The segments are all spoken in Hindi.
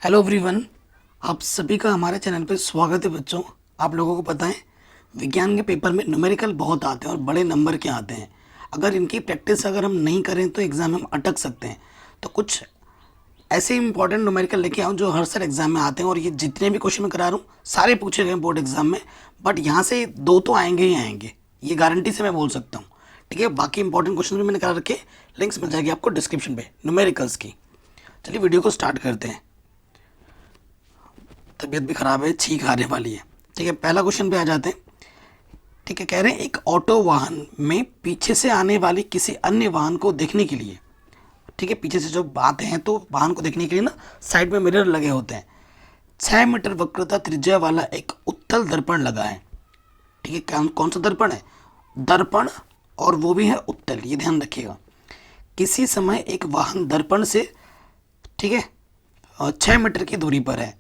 Hello everyone. आप सभी का हमारे चैनल पे स्वागत है बच्चों। आप लोगों को पता है विज्ञान के पेपर में न्यूमेरिकल बहुत आते हैं और बड़े नंबर के आते हैं। अगर इनकी प्रैक्टिस अगर हम नहीं करें तो एग्ज़ाम में हम अटक सकते हैं। तो कुछ ऐसे इंपॉर्टेंट न्यूमेरिकल लेके आऊँ जो हर साल एग्जाम में आते हैं, और ये जितने भी क्वेश्चन मैं करा रहा हूँ सारे पूछे गए बोर्ड एग्जाम में। बट यहाँ से दो तो आएंगे ही आएंगे, ये गारंटी से मैं बोल सकता हूँ। ठीक है, बाकी इंपॉर्टेंट क्वेश्चन भी मैंने करा रखे, लिंक्स मिल जाएगी आपको डिस्क्रिप्शन पे न्यूमेरिकल्स की। चलिए वीडियो को स्टार्ट करते हैं। तबीयत भी खराब है, छींक आने वाली है। ठीक है, पहला क्वेश्चन पे आ जाते हैं। ठीक है, कह रहे हैं एक ऑटो वाहन में पीछे से आने वाली किसी अन्य वाहन को देखने के लिए, ठीक है, पीछे से जब आते हैं तो वाहन को देखने के लिए ना साइड में मिरर लगे होते हैं। 6 मीटर वक्रता त्रिज्या वाला एक उत्तल दर्पण लगा है। ठीक है, कौन कौन सा दर्पण है? दर्पण, और वो भी है उत्तल, ये ध्यान रखिएगा। किसी समय एक वाहन दर्पण से, ठीक है, 6 मीटर की दूरी पर है।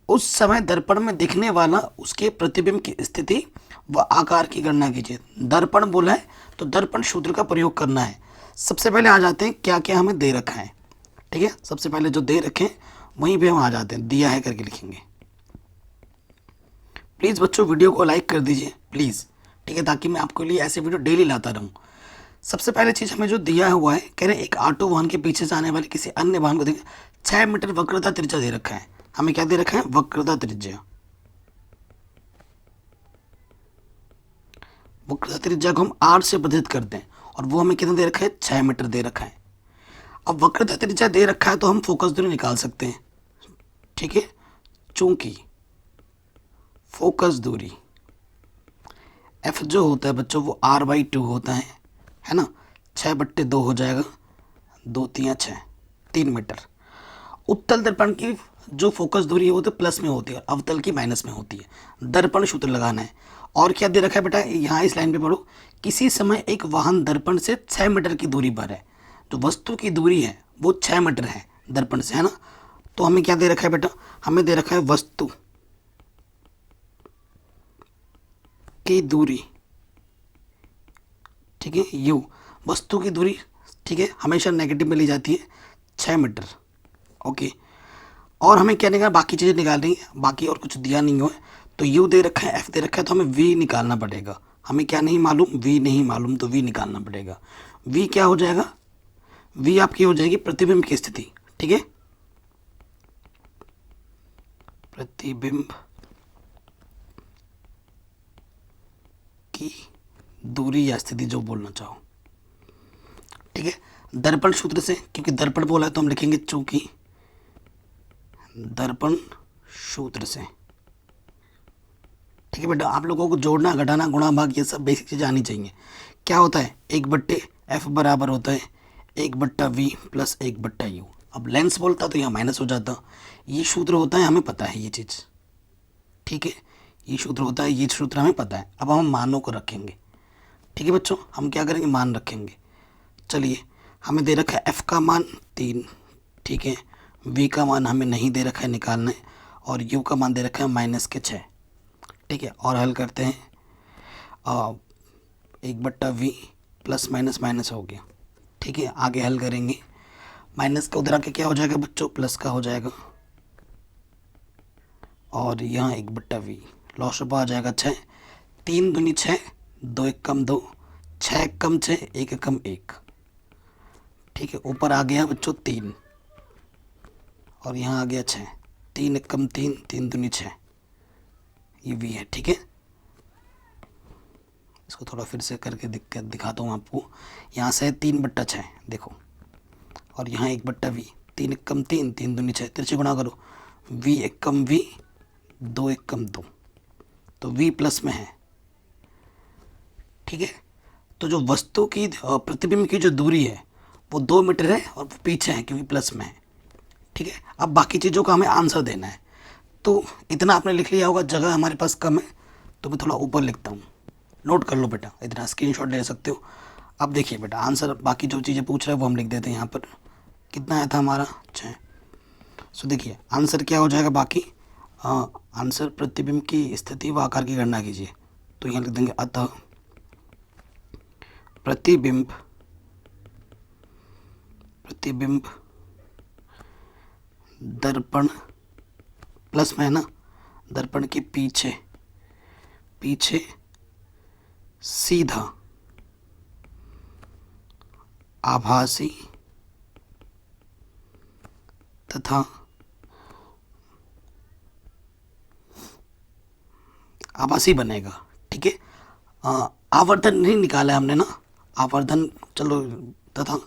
उस समय दर्पण में दिखने वाला उसके प्रतिबिंब की स्थिति व आकार की गणना कीजिए। दर्पण बोला है तो दर्पण सूत्र का प्रयोग करना है। सबसे पहले आ जाते हैं क्या क्या हमें दे रखा है। ठीक है, सबसे पहले जो दे रखे हैं वहीं पे हम आ जाते हैं, दिया है करके लिखेंगे। प्लीज़ बच्चों वीडियो को लाइक कर दीजिए प्लीज़। ठीक है, ताकि मैं आपके लिए ऐसे वीडियो डेली लाता रहूँ। सबसे पहले चीज़ हमें जो दिया हुआ है, कह रहे हैं एक ऑटो वाहन के पीछे से आने वाले किसी अन्य वाहन को देखें। 6 मीटर वक्रता त्रिज्या दे रखा है। हमें क्या दे रखा है? वक्रता त्रिज्या। वक्रता त्रिज्या को हम आर से बधित करते हैं, और वो हमें कितना दे रखा है? 6 मीटर दे रखा है। अब वक्रता त्रिज्या दे रखा है तो हम फोकस दूरी निकाल सकते हैं। ठीक है, चूंकि फोकस दूरी एफ जो होता है बच्चों वो r/2 होता है ना। 6/2 हो जाएगा, 2×3=6, 3 मीटर। उत्तल दर्पण की जो फोकस दूरी है वो तो प्लस में होती है और अवतल की माइनस में होती है। दर्पण सूत्र लगाना है। और क्या दे रखा है बेटा, यहाँ इस लाइन पे पढ़ो। किसी समय एक वाहन दर्पण से 6 मीटर की दूरी पर है। जो वस्तु की दूरी है वो 6 मीटर है दर्पण से, है ना। तो हमें क्या दे रखा है बेटा? हमें दे रखा है वस्तु की दूरी, ठीक है, यू। वस्तु की दूरी, ठीक है, हमेशा नेगेटिव में ली जाती है, 6 मीटर। ओके, और हमें क्या निकालना? बाकी चीज़ें निकालनी है, बाकी और कुछ दिया नहीं हो। तो यू दे रखा है, एफ दे रखा है, तो हमें वी निकालना पड़ेगा। हमें क्या नहीं मालूम? वी नहीं मालूम, तो वी निकालना पड़ेगा। वी क्या हो जाएगा? वी आपकी हो जाएगी प्रतिबिंब की स्थिति। ठीक है, प्रतिबिंब की दूरी या स्थिति जो बोलना चाहो। ठीक है, दर्पण सूत्र से, क्योंकि दर्पण बोला है तो हम लिखेंगे चूंकि दर्पण सूत्र से। ठीक है बेटा, आप लोगों को जोड़ना, घटाना, गुणा, भाग, ये सब बेसिक चीज़ें आनी चाहिए। क्या होता है? 1/f बराबर होता है 1/v प्लस 1/u। अब लेंस बोलता तो यहाँ माइनस हो जाता। ये सूत्र होता है, हमें पता है ये चीज़। ठीक है, ये सूत्र होता है, ये सूत्र हमें पता है। अब हम मानों को रखेंगे। ठीक है बच्चों, हम क्या करेंगे? मान रखेंगे। चलिए, हमें दे रखा है f का मान 3, ठीक है, v का मान हमें नहीं दे रखा है, निकालना है, और u का मान दे रखा है -6। ठीक है, और हल करते हैं। 1/v प्लस माइनस माइनस हो गया। ठीक है, आगे हल करेंगे। माइनस का उधर आके क्या हो जाएगा बच्चों? प्लस का हो जाएगा, और यहाँ 1/v लॉस आ जाएगा 6। 3×6, 2×1=2, 6×1=6, 1×1। ठीक है, ऊपर आ गया बच्चों 3, और यहाँ आ गया 6। 3×1=3, 3×2=6, ये वी है। ठीक है, इसको थोड़ा फिर से करके दिखाता हूँ आपको। यहाँ से 3/6 देखो, और यहाँ 1/v। 3×1=3, 3×2=6, तिरछे गुणा करो। v1=v, 2×1=2, तो v प्लस में है। ठीक है, तो जो वस्तु की प्रतिबिंब की जो दूरी है वो 2 मीटर है, और वो पीछे है क्योंकि प्लस में है। ठीक है, अब बाकी चीज़ों का हमें आंसर देना है। तो इतना आपने लिख लिया होगा, जगह हमारे पास कम है तो मैं थोड़ा ऊपर लिखता हूँ। नोट कर लो बेटा, इतना स्क्रीनशॉट ले सकते हो। अब देखिए बेटा, आंसर बाकी जो चीज़ें पूछ रहा है वो हम लिख देते हैं यहाँ पर। कितना आया था हमारा? 6। सो देखिए आंसर क्या हो जाएगा बाकी। आंसर प्रतिबिंब की स्थिति व आकार की गणना कीजिए। तो यहाँ लिख देंगे अतः प्रतिबिंब प्रतिबिंब दर्पण प्लस में है ना, दर्पण के पीछे पीछे सीधा आभासी तथा आभासी बनेगा। ठीक है, आवर्धन नहीं निकाला है हमने ना, आवर्धन चलो तथा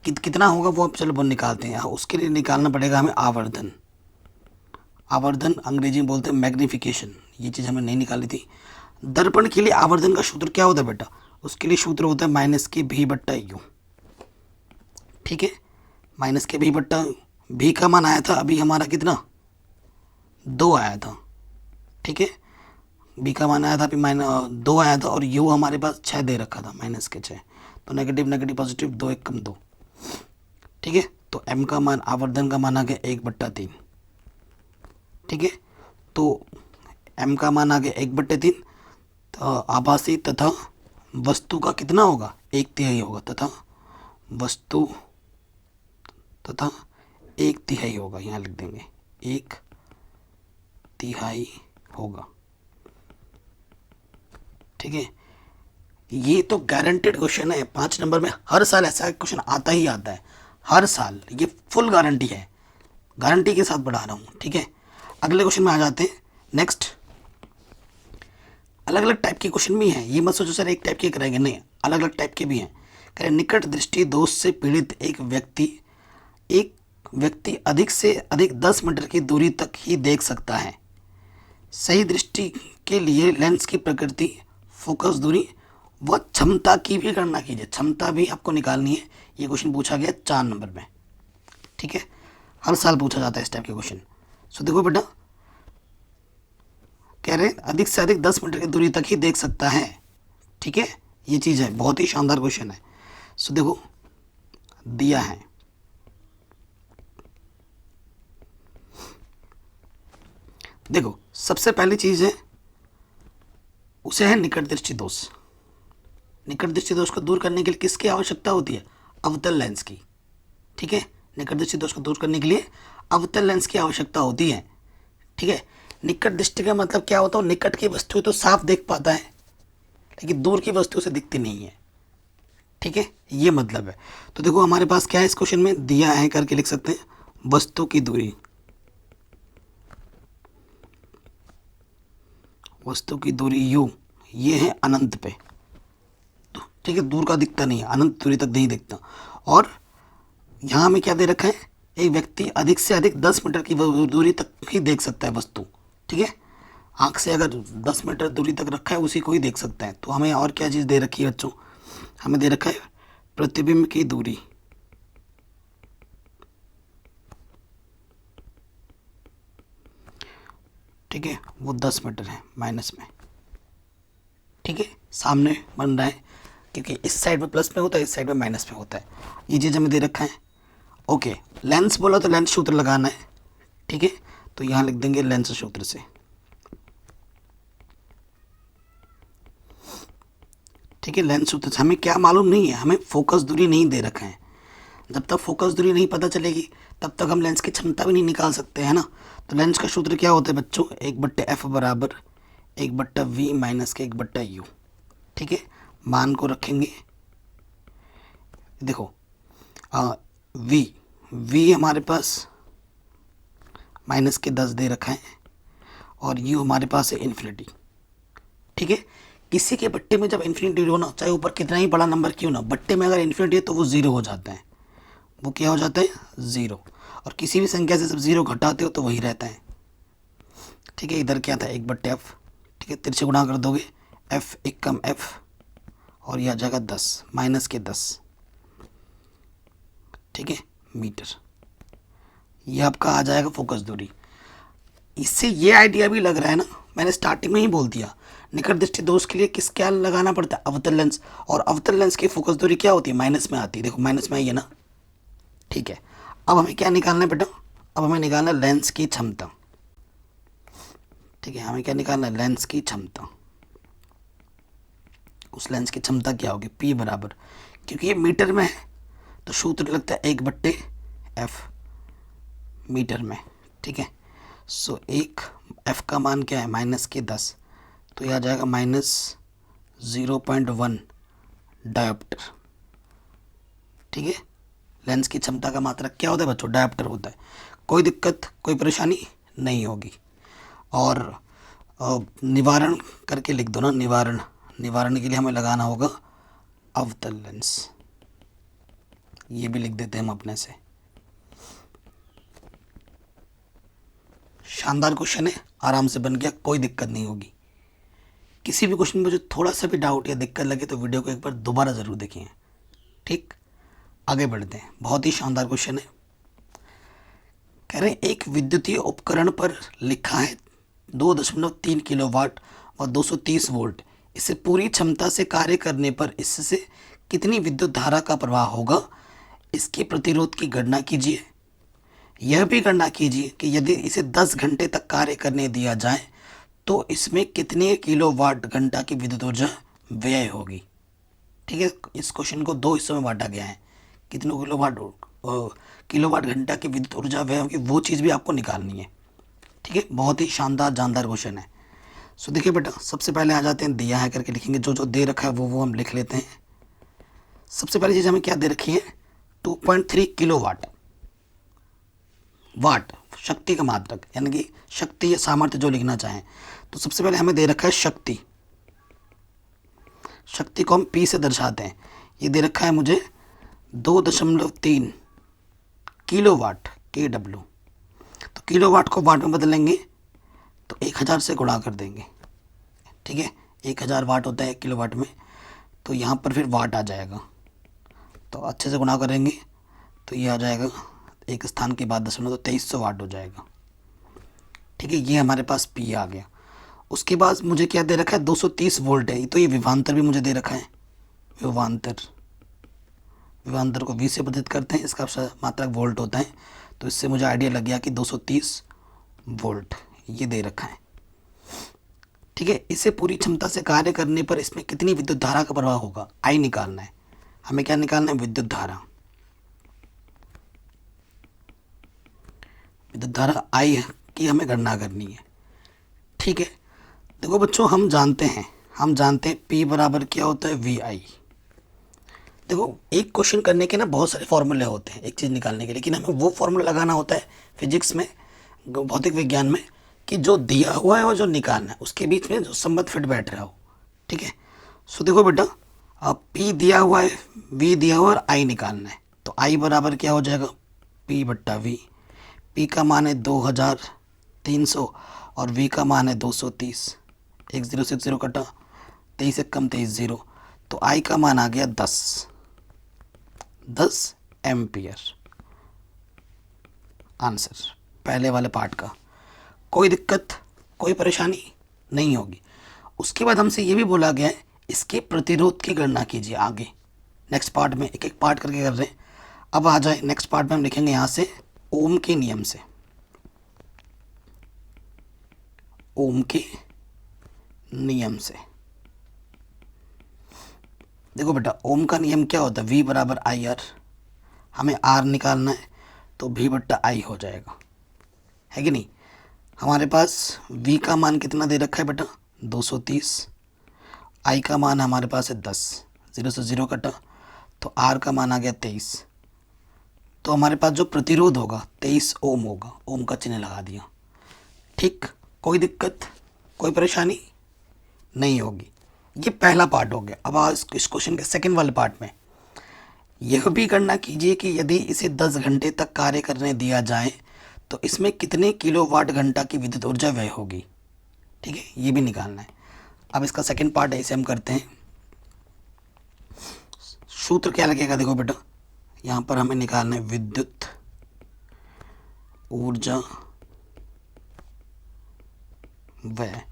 कितना होगा वो अब चलो वो निकालते हैं। उसके लिए निकालना पड़ेगा हमें आवर्धन। आवर्धन अंग्रेजी में बोलते हैं मैग्निफिकेशन, ये चीज़ हमें नहीं निकाली थी। दर्पण के लिए आवर्धन का सूत्र क्या होता है बेटा? उसके लिए सूत्र होता है माइनस के भी बट्टा यू। ठीक है, माइनस के भी बट्टा भी का मान आया था अभी हमारा कितना, 2 आया था। ठीक है, बी का मान आया था अभी -2 आया था, और यू हमारे पास 6 दे रखा था, माइनस के 6, तो नेगेटिव नेगेटिव पॉजिटिव 2 1 कम 2। ठीक है, तो एम का मान, आवर्धन का मान आ गया 1/3। ठीक है, तो एम का मान आ गया 1/3, तो आभासी तथा वस्तु का कितना होगा, 1/3 होगा, तथा वस्तु तथा 1/3 होगा, यहाँ लिख देंगे 1/3 होगा। ठीक है, ये तो गारंटेड क्वेश्चन है, 5 नंबर में हर साल ऐसा क्वेश्चन आता ही आता है, हर साल, ये फुल गारंटी है, गारंटी के साथ पढ़ा रहा हूँ। ठीक है, अगले क्वेश्चन में आ जाते हैं। नेक्स्ट, अलग अलग टाइप के क्वेश्चन भी हैं, ये मत सोचो सर एक टाइप के करेंगे, नहीं, अलग अलग टाइप के भी हैं। कह रहे निकट दृष्टि दोष से पीड़ित एक व्यक्ति अधिक से अधिक 10 मीटर की दूरी तक ही देख सकता है। सही दृष्टि के लिए लेंस की प्रकृति, फोकस दूरी व क्षमता की भी गणना कीजिए। क्षमता भी आपको निकालनी है, ये क्वेश्चन पूछा गया 4 नंबर में। ठीक है, हर साल पूछा जाता है इस टाइप के क्वेश्चन। सो देखो बेटा, कह रहे अधिक से अधिक 10 मीटर की दूरी तक ही देख सकता है। ठीक है, ये चीज़ है, बहुत ही शानदार क्वेश्चन है। सो देखो दिया है, देखो सबसे पहली चीज़ है उसे है निकट दृष्टि दोष। निकट दृष्टि दोष को दूर करने के लिए किसकी आवश्यकता होती है? अवतल लेंस की। ठीक है, निकट दृष्टि दोष को दूर करने के लिए अवतल लेंस की आवश्यकता होती है। ठीक है, निकट दृष्टि का मतलब क्या होता है? निकट की वस्तु तो साफ देख पाता है, लेकिन दूर की वस्तु से दिखती नहीं है। ठीक है, ये मतलब है। तो देखो हमारे पास क्या है, इस क्वेश्चन में दिया है, करके लिख सकते हैं वस्तु की दूरी, वस्तु की दूरी u, ये है अनंत पे। ठीक है, दूर का दिखता नहीं है, अनंत दूरी तक नहीं दिखता। और यहाँ में क्या दे रखा है, एक व्यक्ति अधिक से अधिक 10 मीटर की दूरी तक ही देख सकता है वस्तु। ठीक है, आँख से अगर 10 मीटर दूरी तक रखा है उसी को ही देख सकता है। तो हमें और क्या चीज़ दे रखी है बच्चों? हमें दे रखा है प्रतिबिंब की दूरी। ठीक है, वो 10 मीटर है माइनस में। ठीक है, सामने बन रहा है, क्योंकि इस साइड में प्लस में होता है, इस साइड में माइनस में होता है। ये चीज़ हमें दे रखा है। ओके, लेंस बोला तो लेंस सूत्र लगाना है। ठीक है, तो यहाँ लिख देंगे लेंस सूत्र से। ठीक है, लेंस सूत्र से हमें क्या मालूम नहीं है, हमें फोकस दूरी नहीं दे रखा है। जब तक फोकस दूरी नहीं पता चलेगी तब तक हम लेंस की क्षमता भी नहीं निकाल सकते हैं ना। तो लेंस का सूत्र क्या होता है बच्चों? 1/f बराबर 1/v माइनस के 1/u। ठीक है, मान को रखेंगे, देखो v हमारे पास -10 दे रखा है, और u हमारे पास है इन्फिनिटी। ठीक है, किसी के बट्टे में जब इन्फिनिटी हो ना, चाहे ऊपर कितना ही बड़ा नंबर क्यों ना, बट्टे में अगर इन्फिनिटी है तो वो 0 हो जाता है। वो क्या हो जाता है? 0। और किसी भी संख्या से जब 0 घटाते हो तो वही रहता है। ठीक है, इधर क्या था? 1/f। ठीक है, तिरछे गुणा कर दोगे, f 1 कम f, और यह आ जाएगा 10 माइनस के 10। ठीक है, मीटर। ये आपका आ जाएगा फोकस दूरी। इससे ये आइडिया भी लग रहा है ना, मैंने स्टार्टिंग में ही बोल दिया, निकट दृष्टि दोष के लिए क्या लगाना पड़ता है? अवतल लेंस। और अवतल लेंस की फोकस दूरी क्या होती है? माइनस में आती है। देखो माइनस में आई है ना। ठीक है, अब हमें क्या निकालना है बेटा? अब हमें निकालना है लेंस की क्षमता। ठीक है, हमें क्या निकालना है? लेंस की क्षमता। उस लेंस की क्षमता क्या होगी? P बराबर, क्योंकि ये मीटर में है तो सूत्र लगता है 1/f मीटर में, ठीक है। सो एक एफ का मान क्या है, -10, तो यह आ जाएगा -0.1 डायोप्टर, ठीक है। लेंस की क्षमता का मात्रक क्या होता है बच्चों, डायोप्टर होता है। कोई दिक्कत, कोई परेशानी नहीं होगी। और निवारण करके लिख दो ना, निवारण के लिए हमें लगाना होगा अवतल लेंस, ये भी लिख देते हैं हम अपने से। शानदार क्वेश्चन है, आराम से बन गया, कोई दिक्कत नहीं होगी। किसी भी क्वेश्चन में जो थोड़ा सा भी डाउट या दिक्कत लगे तो वीडियो को एक बार दोबारा ज़रूर देखें, ठीक। आगे बढ़ते हैं, बहुत ही शानदार क्वेश्चन है। कह रहे हैं एक विद्युतीय उपकरण पर लिखा है 2.3 किलोवाट और 230 वोल्ट, इसे पूरी क्षमता से कार्य करने पर इससे कितनी विद्युत धारा का प्रवाह होगा, इसके प्रतिरोध की गणना कीजिए। यह भी गणना कीजिए कि यदि इसे 10 घंटे तक कार्य करने दिया जाए तो इसमें कितने किलोवाट घंटा की विद्युत ऊर्जा व्यय होगी, ठीक है। इस क्वेश्चन को दो हिस्सों में बांटा गया है, कितने किलोवाट घंटा की विद्युत ऊर्जा व्यय होगी, वो चीज़ भी आपको निकालनी है, ठीक है। बहुत ही शानदार जानदार क्वेश्चन है। सो देखिए बेटा, सबसे पहले आ जाते हैं, दिया है करके लिखेंगे, जो जो दे रखा है वो हम लिख लेते हैं। सबसे पहली चीज़ हमें क्या दे रखी है, 2.3 किलोवाट, वाट शक्ति का मात्रक, यानी कि शक्ति या सामर्थ्य जो लिखना चाहें। तो सबसे पहले हमें दे रखा है शक्ति, शक्ति को हम P से दर्शाते हैं। ये दे रखा है मुझे 2.3 किलोवाट KW। तो किलोवाट को वाट में बदलेंगे तो 1000 से गुणा कर देंगे, ठीक है। 1000 वाट होता है 1 किलोवाट में, तो यहाँ पर फिर वाट आ जाएगा, तो अच्छे से गुणा करेंगे तो ये आ जाएगा एक स्थान के बाद 0.2, तो 2300 वाट हो जाएगा, ठीक है। ये हमारे पास P आ गया। उसके बाद मुझे क्या दे रखा है, 230 वोल्ट है, तो ये विभवांतर भी मुझे दे रखा है। विभवांतर को V से प्रदर्शित करते हैं, इसका मात्रक वोल्ट होता है, तो इससे मुझे आइडिया लग गया कि 230 वोल्ट ये दे रखा है, ठीक है। इसे पूरी क्षमता से कार्य करने पर इसमें कितनी विद्युत धारा का प्रवाह होगा, I निकालना है हमें। क्या निकालना है, विद्युत धारा। विद्युत धारा I की हमें गणना करनी है, ठीक है। देखो बच्चों, हम जानते हैं P बराबर क्या होता है, VI। देखो, एक क्वेश्चन करने के ना बहुत सारे फॉर्मूले होते हैं एक चीज़ निकालने के, लेकिन हमें वो फॉर्मूला लगाना होता है फिजिक्स में, भौतिक विज्ञान में, कि जो दिया हुआ है और जो निकालना है उसके बीच में जो संबंध फिट बैठ रहा हो, ठीक है। सो देखो बेटा, अब P दिया हुआ है, V दिया हुआ है और I निकालना है, तो I बराबर क्या हो जाएगा, P/V। P का मान है 2300 और V का मान है 230, 1 0 से 0 कटा, 23 से कम 23 0, तो I का मान आ गया 10 एम्पियर। आंसर पहले वाले पार्ट का, कोई दिक्कत, कोई परेशानी नहीं होगी। उसके बाद हमसे ये भी बोला गया है इसके प्रतिरोध की गणना कीजिए। आगे नेक्स्ट पार्ट में एक एक पार्ट करके कर रहे हैं। अब आ जाए नेक्स्ट पार्ट में, हम लिखेंगे यहाँ से ओम के नियम से। ओम के नियम से देखो बेटा, ओम का नियम क्या होता है, V बराबर IR। हमें R निकालना है तो V/I हो जाएगा, है कि नहीं। हमारे पास V का मान कितना दे रखा है बेटा, 230। I का मान हमारे पास है 10, 0 से 0 कटा, तो R का मान आ गया 23। तो हमारे पास जो प्रतिरोध होगा 23 ओम होगा, ओम का चिन्ह लगा दिया, ठीक। कोई दिक्कत, कोई परेशानी नहीं होगी। ये पहला पार्ट हो गया। अब आज इस क्वेश्चन के सेकंड वाले पार्ट में यह भी गणना कीजिए कि यदि इसे 10 घंटे तक कार्य करने दिया जाए तो इसमें कितने किलोवाट घंटा की विद्युत ऊर्जा व्यय होगी, ठीक है। ये भी निकालना है। अब इसका सेकंड पार्ट है, इसे हम करते हैं। सूत्र क्या लगेगा, देखो बेटा, यहाँ पर हमें निकालना है विद्युत ऊर्जा व्यय।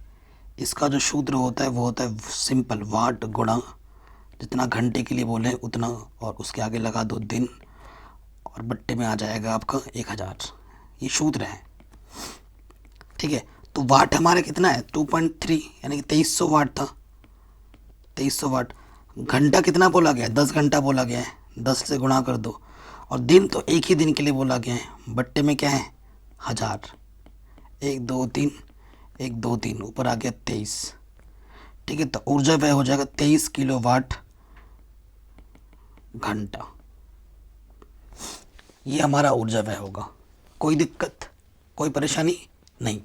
इसका जो सूत्र होता है वो होता है सिंपल, वाट गुणा जितना घंटे के लिए बोले उतना, और उसके आगे लगा दो दिन, और बट्टे में आ जाएगा आपका 1000। ये सूत्र है, ठीक है। तो वाट हमारा कितना है, 2.3, यानी कि 2300 वाट था। 2300 वाट। घंटा कितना बोला गया है, 10 घंटा बोला गया है, 10 से गुणा कर दो। और दिन तो एक ही दिन के लिए बोला गया है, बट्टे में क्या है 1000, 1 2 3, 1 2 3, ऊपर आ गया 23। ठीक है, तो ऊर्जा व्यय हो जाएगा 23 किलोवाट घंटा। ये हमारा ऊर्जा व्यय होगा। कोई दिक्कत, कोई परेशानी नहीं।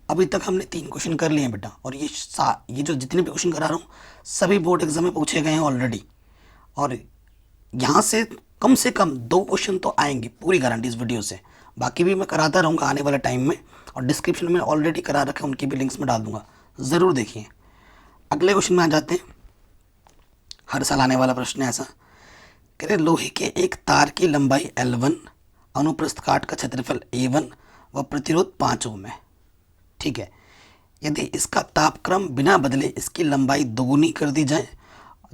अभी तक हमने 3 क्वेश्चन कर लिए हैं बेटा, और ये जो जितने भी क्वेश्चन करा रहा हूँ सभी बोर्ड एग्जाम में पूछे गए हैं ऑलरेडी, और यहाँ से कम 2 क्वेश्चन तो आएंगे, पूरी गारंटी इस वीडियो से। बाकी भी मैं कराता रहूँगा आने वाले टाइम में, और डिस्क्रिप्शन में ऑलरेडी करा रखे हैं, उनकी भी लिंक्स में डाल दूंगा, ज़रूर देखिए। अगले क्वेश्चन में आ जाते हैं। हर साल आने वाला प्रश्न है ऐसा, कह रहे लोहे के एक तार की लंबाई L1, अनुप्रस्थ काट का क्षेत्रफल A1 व प्रतिरोध 5 ओम है। ठीक है, यदि इसका तापक्रम बिना बदले इसकी लंबाई दोगुनी कर दी जाए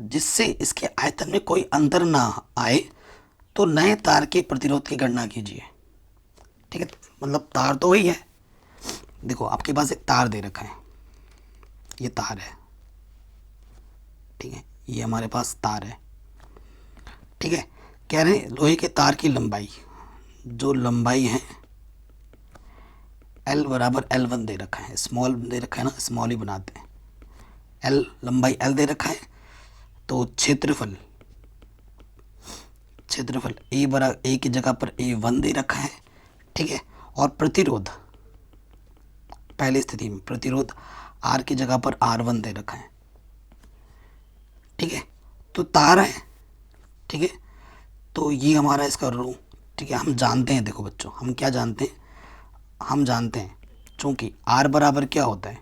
जिससे इसके आयतन में कोई अंतर ना आए तो नए तार के प्रतिरोध की गणना कीजिए। ठीक है, मतलब तार तो वही है। देखो आपके पास एक तार दे रखा है, ये तार है। ठीक है, ये हमारे पास तार है। ठीक है, कह रहे हैं लोहे के तार की लंबाई, जो लंबाई है L बराबर L1 दे रखा है, स्मॉल दे रखा है ना, स्मॉल ही बनाते हैं। L लंबाई L दे रखा है, तो क्षेत्रफल A बराबर A की जगह पर A1 दे रखा है। ठीक है, और प्रतिरोध, पहली स्थिति में प्रतिरोध R की जगह पर R1 दे रखा है। ठीक है, तो तार है। ठीक है, तो ये हमारा इसका रो। ठीक है, हम जानते हैं, देखो बच्चों हम क्या जानते हैं, हम जानते हैं चूँकि R बराबर क्या होता है,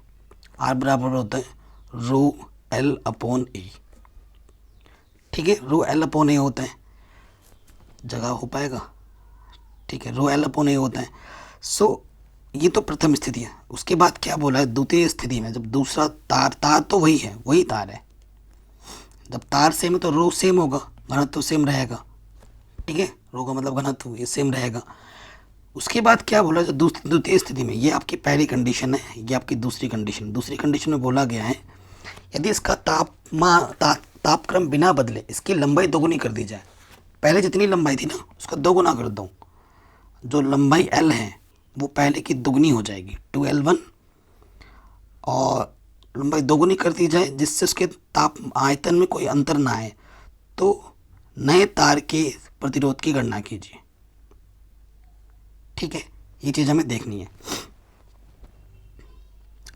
R बराबर होता है रो L अपॉन A। ठीक है, रो L अपॉन A होता है, जगह हो पाएगा। ठीक है, रो L अपॉन A होता है। सो ये तो प्रथम स्थिति है। उसके बाद क्या बोला है, द्वितीय स्थिति में जब दूसरा तार तो वही है, वही तार है। जब तार सेम है तो रो सेम होगा, घनत्व तो सेम रहेगा। ठीक है, रो का मतलब घनत्व, ये सेम रहेगा। उसके बाद क्या बोला, जो द्वितीय स्थिति में, ये आपकी पहली कंडीशन है, ये आपकी दूसरी कंडीशन। दूसरी कंडीशन में बोला गया है यदि इसका तापक्रम बिना बदले इसकी लंबाई दोगुनी कर दी जाए। पहले जितनी लंबाई थी ना उसका दोगुना कर दो, जो लंबाई L है वो पहले की दोगुनी हो जाएगी 2L1, और लंबाई दोगुनी कर दी जाए जिससे उसके ताप आयतन में कोई अंतर ना आए तो नए तार के प्रतिरोध की गणना कीजिए। ठीक है, ये चीज़ हमें देखनी है।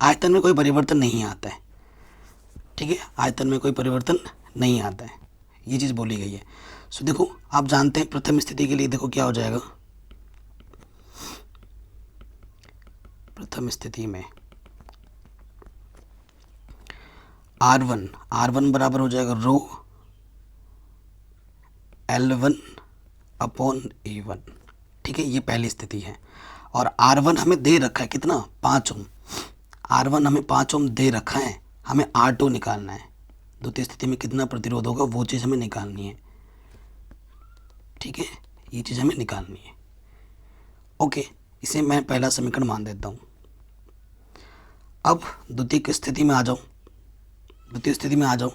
आयतन में कोई परिवर्तन नहीं आता है। ठीक है, आयतन में कोई परिवर्तन नहीं आता है, ये चीज़ बोली गई है। सो देखो आप जानते हैं प्रथम स्थिति के लिए देखो क्या हो जाएगा। प्रथम स्थिति में R1 बराबर हो जाएगा रो L1 अपॉन A1। ठीक है, ये पहली स्थिति है, और R1 हमें दे रखा है कितना, 5 ओम। R1 हमें 5 ओम दे रखा है, हमें R2 निकालना है। द्वितीय स्थिति में कितना प्रतिरोध होगा वो चीज़ हमें निकालनी है। ठीक है, ये चीज़ हमें निकालनी है। ओके, इसे मैं पहला समीकरण मान देता हूँ। अब द्वितीय स्थिति में आ जाओ।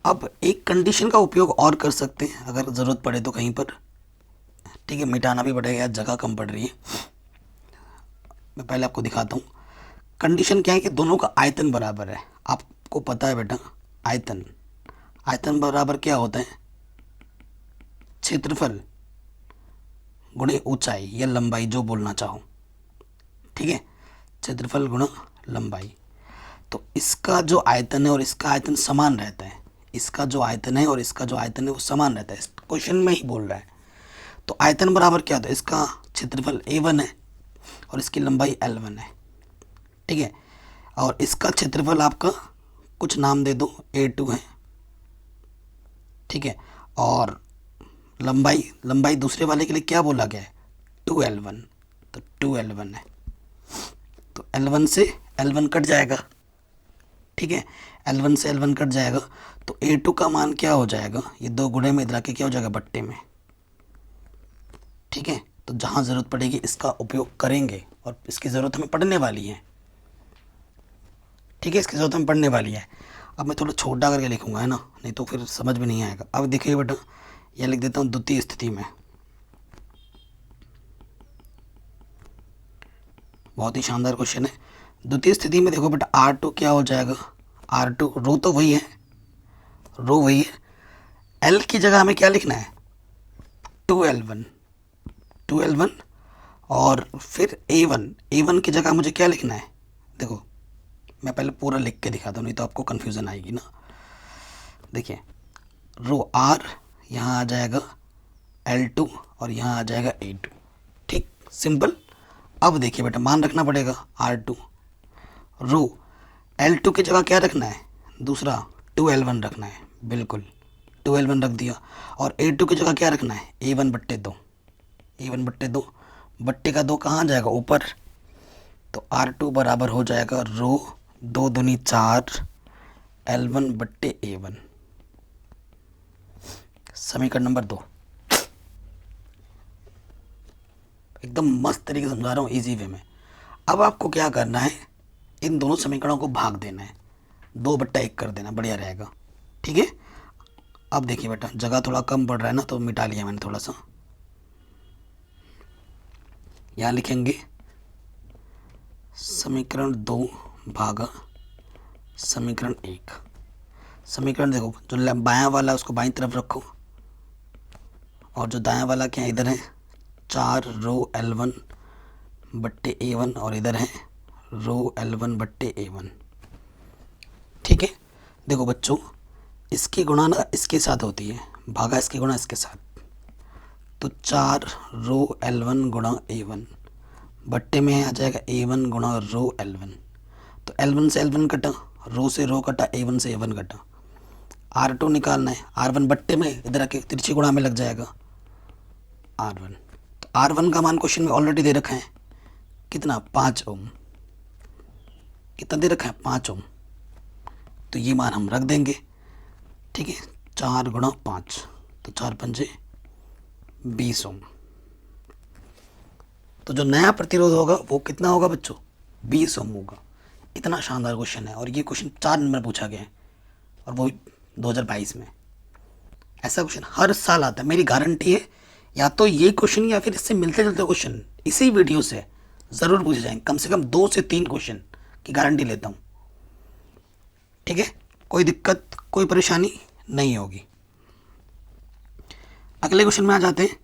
अब एक कंडीशन का उपयोग और कर सकते हैं अगर ज़रूरत पड़े तो कहीं पर। ठीक है, मिटाना भी पड़ेगा यार, जगह कम पड़ रही है। मैं पहले आपको दिखाता हूँ। कंडीशन क्या है कि दोनों का आयतन बराबर है। आपको पता है बेटा, आयतन बराबर क्या होता है, क्षेत्रफल गुणे ऊंचाई या लंबाई, जो बोलना चाहो। ठीक है, क्षेत्रफल गुणा लंबाई। तो इसका जो आयतन है और इसका आयतन समान रहता है। इसका जो आयतन है और इसका जो आयतन है वो समान रहता है, क्वेश्चन में ही बोल रहा है। तो आयतन बराबर क्या होता है, इसका क्षेत्रफल A1 है और इसकी लंबाई L1 है। ठीक है, और इसका क्षेत्रफल आपका कुछ नाम दे दो, A2 है। ठीक है, और लंबाई दूसरे वाले के लिए क्या बोला गया है, 2L1, तो 2L1 है। तो L1 से L1 कट जाएगा। ठीक है, L1 से L1 कट जाएगा, तो A2 का मान क्या हो जाएगा, ये दो गुणे में इधर के क्या हो जाएगा, बट्टे में। ठीक है, तो जहाँ ज़रूरत पड़ेगी इसका उपयोग करेंगे, और इसकी ज़रूरत हमें पड़ने वाली है। ठीक है, इसकी ज़रूरत हमें पड़ने वाली है। अब मैं थोड़ा छोटा करके लिखूंगा, है ना, नहीं तो फिर समझ में नहीं आएगा। अब देखिए बेटा, यह लिख देता हूँ द्वितीय स्थिति में। बहुत ही शानदार क्वेश्चन है। द्वितीय स्थिति में देखो बेटा R2 क्या हो जाएगा, R2 रो तो वही है, रो वही है, L की जगह हमें क्या लिखना है 2L1, 2L1 और फिर A1 की जगह मुझे क्या लिखना है, देखो मैं पहले पूरा लिख के दिखाता हूँ नहीं तो आपको कन्फ्यूज़न आएगी ना। देखिए रो R यहाँ आ जाएगा L2 और यहाँ आ जाएगा A2, ठीक सिंपल। अब देखिए बेटा मान रखना पड़ेगा R2, रो L2 की जगह क्या रखना है, दूसरा 2L1 रखना है, बिल्कुल 2L1 रख दिया। और A2 की जगह क्या रखना है A1/2, A1/2, बट्टे का 2 कहाँ जाएगा ऊपर, तो R2 बराबर हो जाएगा रो 2 दूनी 4 L1/A1। समीकरण नंबर 2 एकदम मस्त तरीके से समझा रहा हूँ इजी वे में। अब आपको क्या करना है, इन दोनों समीकरणों को भाग देना है, 2/1 कर देना, बढ़िया रहेगा, ठीक है। अब देखिए बेटा जगह थोड़ा कम पड़ रहा है ना तो मिटा लिया मैंने थोड़ा सा, यहाँ लिखेंगे समीकरण 2 भागा समीकरण 1। समीकरण देखो जो बायां वाला है उसको बाईं तरफ रखो और जो दायां वाला क्या इधर है 4 रो L1/A1 और इधर है रो L1/A1, ठीक है। देखो बच्चों इसकी गुणा ना इसके साथ होती है, भागा इसकी गुणा इसके साथ, तो 4 रो L1 गुणा A1 बट्टे में आ जाएगा A1 गुणा रो L1, तो L1 से L1 कटा, रो से रो कटा, A1 से A1 कटा, R2 निकालना है, R1 बट्टे में इधर आके तिरछी गुणा में लग जाएगा R1, तो R1 का मान क्वेश्चन में ऑलरेडी दे रखा है कितना 5 ओम, कितना दे रखा है 5 ओम, तो ये मान हम रख देंगे, ठीक है। 4 गुणा 5 तो 4×5 20 ओम, तो जो नया प्रतिरोध होगा वो कितना होगा बच्चों 20 ओम होगा। इतना शानदार क्वेश्चन है और ये क्वेश्चन 4 नंबर पूछा गया है और वो 2022 में। ऐसा क्वेश्चन हर साल आता है, मेरी गारंटी है या तो ये क्वेश्चन या फिर इससे मिलते जुलते क्वेश्चन इसी वीडियो से ज़रूर पूछे जाएंगे, कम से कम 2 से 3 क्वेश्चन की गारंटी लेता हूँ, ठीक है। कोई दिक्कत कोई परेशानी नहीं होगी। अगले क्वेश्चन में आ जाते हैं।